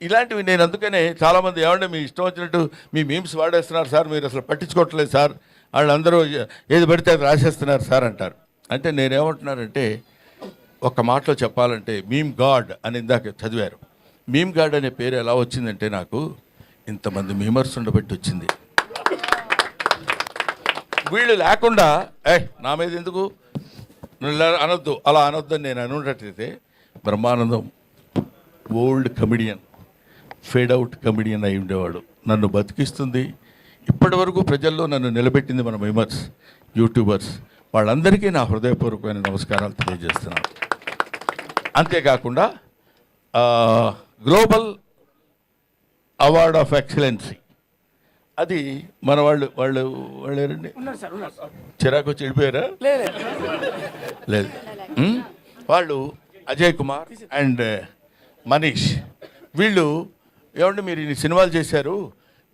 ఇలాంటివి నేను అందుకనే చాలామంది ఏమంటే మీ ఇష్టం వచ్చినట్టు మీ మీమ్స్ వాడేస్తున్నారు సార్, మీరు అసలు పట్టించుకోవట్లేదు సార్, వాళ్ళందరూ ఏది పడితే అది రాసేస్తున్నారు సార్ అంటారు. అంటే నేనేమంటున్నానంటే ఒక మాటలో చెప్పాలంటే మీమ్ గాడ్ అని ఇందాక చదివారు. మీమ్ గాడ్ అనే పేరు ఎలా వచ్చిందంటే నాకు ఇంతమంది మీమర్స్ ఉండబట్టి వచ్చింది. వీళ్ళు లేకుండా నా మీద ఎందుకు అనొద్దు, అలా అనొద్దు అని నేను అనున్నట్టయితే Brahmanandam old comedian, fade out comedian అయి ఉండేవాడు. నన్ను బతికిస్తుంది, ఇప్పటి వరకు ప్రజల్లో నన్ను నిలబెట్టింది మన మెంబర్స్, యూట్యూబర్స్, వాళ్ళందరికీ నా హృదయపూర్వకమైన నమస్కారాలు తెలియజేస్తున్నాను. అంతేకాకుండా గ్లోబల్ అవార్డ్ ఆఫ్ ఎక్సలెన్సీ అది మన వాళ్ళు ఎవరండి చిరాకు వచ్చి వెళ్ళిపోయారా? లేదు, వాళ్ళు అజయ్ కుమార్ అండ్ మనీష్, వీళ్ళు ఏమంటే మీరు ఇన్ని సినిమాలు చేశారు,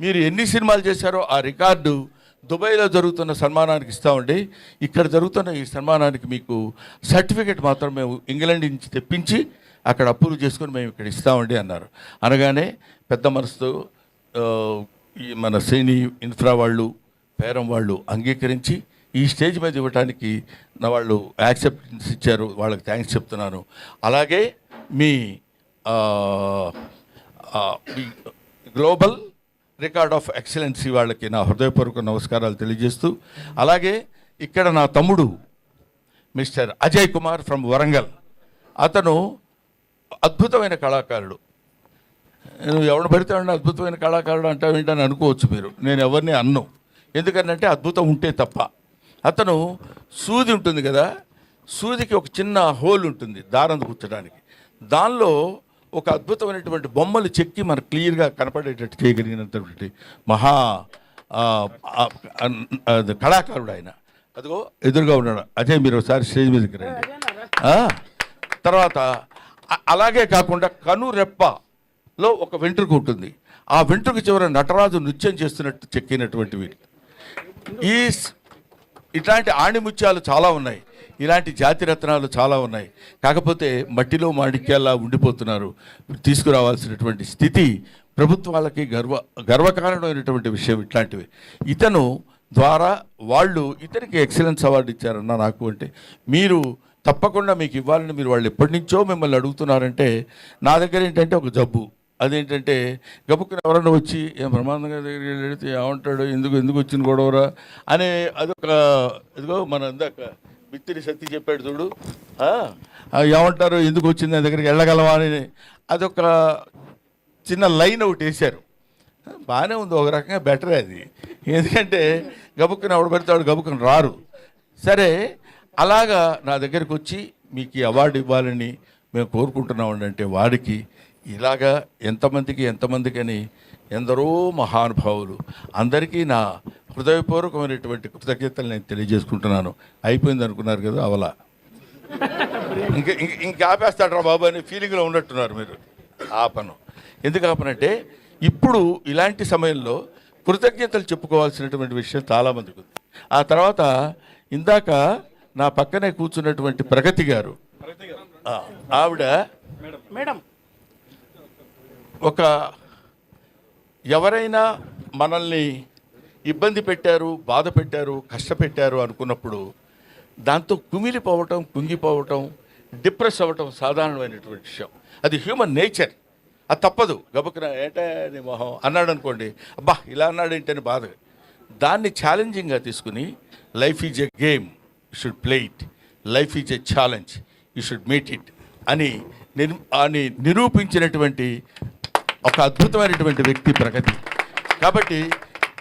మీరు ఎన్ని సినిమాలు చేశారో ఆ రికార్డు దుబాయ్లో జరుగుతున్న సన్మానానికి ఇస్తామండి, ఇక్కడ జరుగుతున్న ఈ సన్మానానికి మీకు సర్టిఫికెట్ మాత్రం మేము ఇంగ్లాండ్ నుంచి తెప్పించి అక్కడ అప్రూవ్ చేసుకొని మేము ఇక్కడ ఇస్తామండి అన్నారు. అనగానే పెద్ద మనసుతో ఈ మన సేని ఇన్ఫ్రా వాళ్ళు, పేరం వాళ్ళు అంగీకరించి ఈ స్టేజ్ మీద ఇవ్వడానికి నా వాళ్ళు యాక్సెప్టెన్స్ ఇచ్చారు, వాళ్ళకి థ్యాంక్స్ చెప్తున్నాను. అలాగే మీ గ్లోబల్ రికార్డ్ ఆఫ్ ఎక్సలెన్సీ వాళ్ళకి నా హృదయపూర్వక నమస్కారాలు తెలియజేస్తూ, అలాగే ఇక్కడ నా తమ్ముడు మిస్టర్ అజయ్ కుమార్ ఫ్రమ్ వరంగల్, అతను అద్భుతమైన కళాకారుడు. నువ్వు ఎవరిని పడితే అద్భుతమైన కళాకారుడు అంటావు ఏంటని అనుకోవచ్చు మీరు, నేను ఎవరిని అన్ను, ఎందుకంటే అద్భుతం ఉంటే తప్ప. అతను సూది ఉంటుంది కదా, సూదికి ఒక చిన్న హోల్ ఉంటుంది దారం కూర్చడానికి, దానిలో ఒక అద్భుతమైనటువంటి బొమ్మలు చెక్కి మనకు క్లియర్గా కనపడేటట్టు చేయగలిగినటువంటి మహా కళాకారుడు ఆయన. అదిగో ఎదురుగా ఉన్నాడు అజయ్, మీరు ఒకసారి స్టేజ్ మీదకి రండి. తర్వాత అలాగే కాకుండా కనురెప్పలో ఒక వెంట్రుక ఉంటుంది, ఆ వెంట్రుక చివర నటరాజు నృత్యం చేస్తున్నట్టు చెక్కినటువంటి వీళ్ళు. ఇట్లాంటి ఆణిముత్యాలు చాలా ఉన్నాయి, ఇలాంటి జాతిరత్నాలు చాలా ఉన్నాయి. కాకపోతే మట్టిలో మాణిక్యాల్లా ఉండిపోతున్నారు. తీసుకురావాల్సినటువంటి స్థితి ప్రభుత్వాలకి గర్వకారణమైనటువంటి విషయం ఇట్లాంటివి. ఇతను ద్వారా వాళ్ళు ఇతనికి ఎక్సలెన్స్ అవార్డు ఇచ్చారన్న నాకు. అంటే మీరు తప్పకుండా మీకు ఇవ్వాలని మీరు వాళ్ళు ఎప్పటి నుంచో మిమ్మల్ని అడుగుతున్నారంటే, నా దగ్గర ఏంటంటే ఒక జబ్బు, అదేంటంటే గబుక్కుని ఎవరన్నా వచ్చి ఏం బ్రహ్మాండంగా దగ్గరికి వెళితే ఏమంటాడు, ఎందుకు వచ్చిన గొడవరా అనే అదొక ఇదిగో మన ఇందాక బిత్తిరి సత్తి చెప్పాడు చూడు, ఏమంటారు ఎందుకు వచ్చింది నా దగ్గరికి వెళ్ళగలవా అని అదొక చిన్న లైన్ ఒకటి వేశారు. బాగానే ఉంది, ఒక రకంగా బెటరే అది, ఎందుకంటే గబుక్కుని ఎవడు పెడతాడు, గబుక్కుని రారు. సరే, అలాగా నా దగ్గరికి వచ్చి మీకు ఈ అవార్డు ఇవ్వాలని మేము కోరుకుంటున్నామండి అంటే వాడికి ఇలాగా ఎంతమందికి అని ఎందరో మహానుభావులు అందరికీ నా హృదయపూర్వకమైనటువంటి కృతజ్ఞతలు నేను తెలియజేసుకుంటున్నాను. అయిపోయింది అనుకున్నారు కదా, అవలా ఇంకా ఆపేస్తాడ్రా బాబు అనే ఫీలింగ్లో ఉన్నట్టున్నారు మీరు. ఆపను. ఎందుకు ఆపనంటే ఇప్పుడు ఇలాంటి సమయంలో కృతజ్ఞతలు చెప్పుకోవాల్సినటువంటి విషయం చాలామందికి ఉంది. ఆ తర్వాత ఇందాక నా పక్కనే కూర్చున్నటువంటి ప్రగతి గారు, ఆవిడ మేడం ఒక ఎవరైనా మనల్ని ఇబ్బంది పెట్టారు, బాధ పెట్టారు, కష్టపెట్టారు అనుకున్నప్పుడు దాంతో కుమిలిపోవటం, కుంగిపోవటం, డిప్రెస్ అవ్వటం సాధారణమైనటువంటి విషయం. అది హ్యూమన్ నేచర్, అది తప్పదు. గబుక్కున ఏంటే నీ మొహం అన్నాడు అనుకోండి, అబ్బా ఇలా అన్నాడు ఏంటని బాధ. దాన్ని ఛాలెంజింగ్గా తీసుకుని life is a game, you should play it, life is a challenge, you should meet it అని నిరూపించినటువంటి ఒక అద్భుతమైనటువంటి వ్యక్తి ప్రగతి. కాబట్టి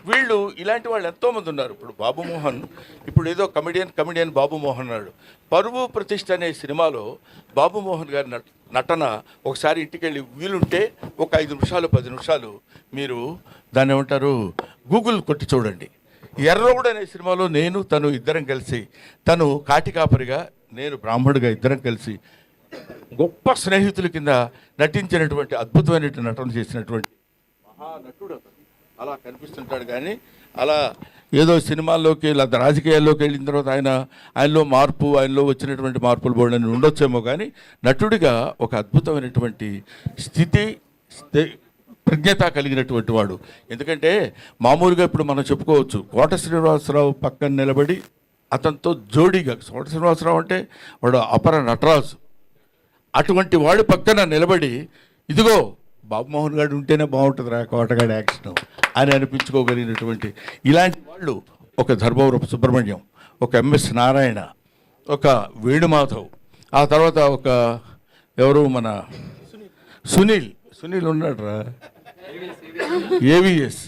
వీళ్ళు ఇలాంటి వాళ్ళు ఎంతోమంది ఉన్నారు. ఇప్పుడు బాబు మోహన్, ఇప్పుడు ఏదో కమిడియన్ బాబు మోహన్ అన్నాడు. పరువు ప్రతిష్ఠ అనే సినిమాలో బాబు మోహన్ గారి నటన ఒకసారి ఇంటికి వెళ్ళి వీలుంటే ఒక 5 నిమిషాలు 10 నిమిషాలు మీరు దాన్ని ఏమంటారు గూగుల్ కొట్టి చూడండి. ఎర్రగూడ అనే సినిమాలో నేను తను ఇద్దరం కలిసి, తను కాటికాపరిగా నేను బ్రాహ్మణుడిగా ఇద్దరం కలిసి గొప్ప స్నేహితుల కింద నటించినటువంటి అద్భుతమైనటువంటి నటన చేసినటువంటి మహానటుడు అలా కనిపిస్తుంటాడు. కానీ అలా ఏదో సినిమాల్లోకి లేదా రాజకీయాల్లోకి వెళ్ళిన తర్వాత ఆయనలో వచ్చినటువంటి మార్పులు బోర్డని ఉండొచ్చేమో, కానీ నటుడిగా ఒక అద్భుతమైనటువంటి స్థితి, ప్రజ్ఞత కలిగినటువంటి వాడు. ఎందుకంటే మామూలుగా ఇప్పుడు మనం చెప్పుకోవచ్చు, కోట శ్రీనివాసరావు పక్కన నిలబడి అతనితో జోడీగా, కోట శ్రీనివాసరావు అంటే వాడు అపర నటరాజు, అటువంటి వాడి పక్కన నిలబడి ఇదిగో బాబుమోహన్ గారు ఉంటేనే బాగుంటుందిరా కోటగాడి యాక్షన్ అని అనిపించుకోగలిగినటువంటి ఇలాంటి వాళ్ళు ఒక ధర్మవరపు సుబ్రహ్మణ్యం, ఒక ఎంఎస్ నారాయణ, ఒక వేణుమాధవ్, ఆ తర్వాత ఒక ఎవరు మన సునీల్ ఉన్నాడు రా, ఏవిఎస్,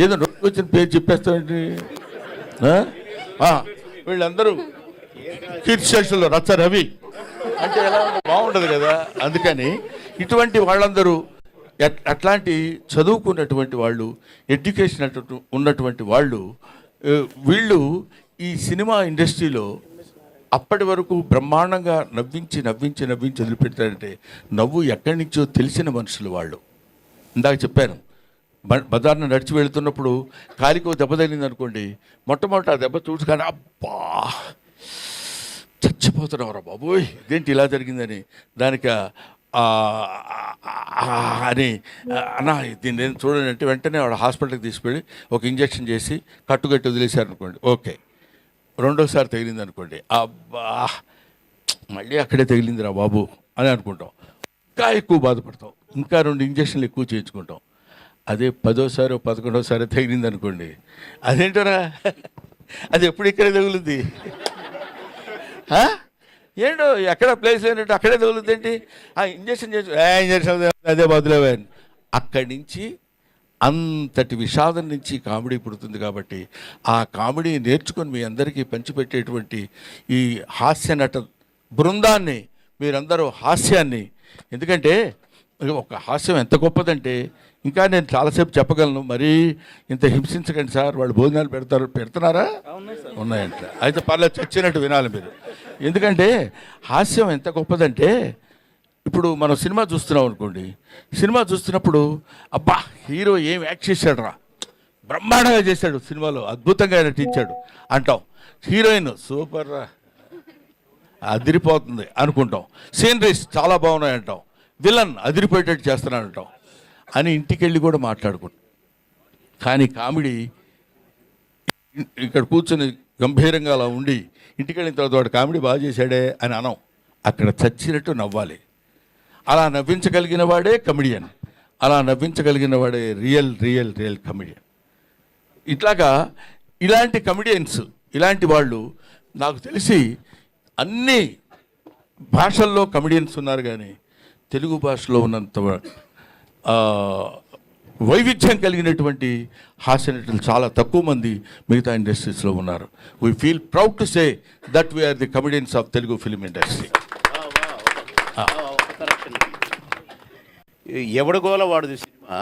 ఏదో రోజు వచ్చిన పేరు చెప్పేస్తామండి. వీళ్ళందరూ కీర్తిశేషులు, రచ్చ రవి అంటే ఎలా బాగుంటుంది కదా. అందుకని ఇటువంటి వాళ్ళందరూ అట్లాంటి చదువుకున్నటువంటి వాళ్ళు, ఎడ్యుకేషన్ ఉన్నటువంటి వాళ్ళు, వీళ్ళు ఈ సినిమా ఇండస్ట్రీలో అప్పటి వరకు బ్రహ్మాండంగా నవ్వించి వదిలిపెడతారంటే నవ్వు ఎక్కడి నుంచో తెలిసిన మనుషులు వాళ్ళు. ఇందాక చెప్పాను, బజార్ను నడిచి వెళుతున్నప్పుడు కాలికో దెబ్బ తగిలింది అనుకోండి, మొట్టమొదటి ఆ దెబ్బ చూసుకొని అబ్బా చచ్చిపోతున్నావురా బాబోయ్ ఇదేంటి ఇలా జరిగిందని, దానికి అని అన్నా దీన్ని నేను చూడండి అంటే వెంటనే వాడు హాస్పిటల్కి తీసుకెళ్ళి ఒక ఇంజక్షన్ చేసి కట్టుకట్టి వదిలేశారు అనుకోండి, ఓకే. రెండోసారి తగిలింది అనుకోండి, అబ్బా మళ్ళీ అక్కడే తగిలిందిరా బాబు అని అనుకుంటాం, ఇంకా ఎక్కువ బాధపడతాం, ఇంకా 2 ఇంజక్షన్లు ఎక్కువ చేయించుకుంటాం. అదే 10వ 11వ తగిలింది అనుకోండి, అదేంటరా అది ఎప్పుడు ఇక్కడే తగులుద్ది, ఏంటో ఎక్కడ ప్లేస్ లేనట్టు అక్కడే తగులుద్ది ఏంటి, ఆ ఇంజక్షన్ చేసి ఇంజక్షన్ అదే బదులేవే. అక్కడి నుంచి అంతటి విషాదం నుంచి కామెడీ పుడుతుంది. కాబట్టి ఆ కామెడీ నేర్చుకొని మీ అందరికీ పంచిపెట్టేటువంటి ఈ హాస్య నట బృందాన్ని, మీరందరూ హాస్యాన్ని, ఎందుకంటే ఒక హాస్యం ఎంత గొప్పదంటే ఇంకా నేను చాలాసేపు చెప్పగలను, మరీ ఇంత హింసించకండి సార్, వాళ్ళు భోజనాలు పెడుతున్నారా ఉన్నాయంట, అయితే పర్లేదు చచ్చినట్టు వినాలి మీరు. ఎందుకంటే హాస్యం ఎంత గొప్పదంటే, ఇప్పుడు మనం సినిమా చూస్తున్నాం అనుకోండి, సినిమా చూస్తున్నప్పుడు అబ్బా హీరో ఏం యాక్ట్ చేశాడు రా, బ్రహ్మాండంగా చేశాడు, సినిమాలో అద్భుతంగా నటించాడు అంటాం, హీరోయిన్ సూపర్ రా అదిరిపోతుంది అనుకుంటాం, సీనరీస్ చాలా బాగున్నాయి అంటాం, విలన్ అదిరిపోయేటట్టు చేస్తున్నాడు అంటాం అని ఇంటికి వెళ్ళి కూడా మాట్లాడుకుంటాం. కానీ కామెడీ ఇక్కడ కూర్చొని గంభీరంగా అలా ఉండి ఇంటికి వెళ్ళిన తర్వాత వాడు కామెడీ బాగా చేశాడే అని అనం, అక్కడ చచ్చినట్టు నవ్వాలి. అలా నవ్వించగలిగిన వాడే కమెడియన్, అలా నవ్వించగలిగిన వాడే రియల్ కమెడియన్. ఇట్లాగా ఇలాంటి కమెడియన్స్, ఇలాంటి వాళ్ళు నాకు తెలిసి అన్ని భాషల్లో కమెడియన్స్ ఉన్నారు, కానీ తెలుగు భాషలో ఉన్నంత వైవిధ్యం కలిగినటువంటి హాస్య నటులు చాలా తక్కువ మంది మిగతా ఇండస్ట్రీస్లో ఉన్నారు. We feel proud to say that we are the comedians of Telugu film industry. ఎవడగోల వాడుది సినిమా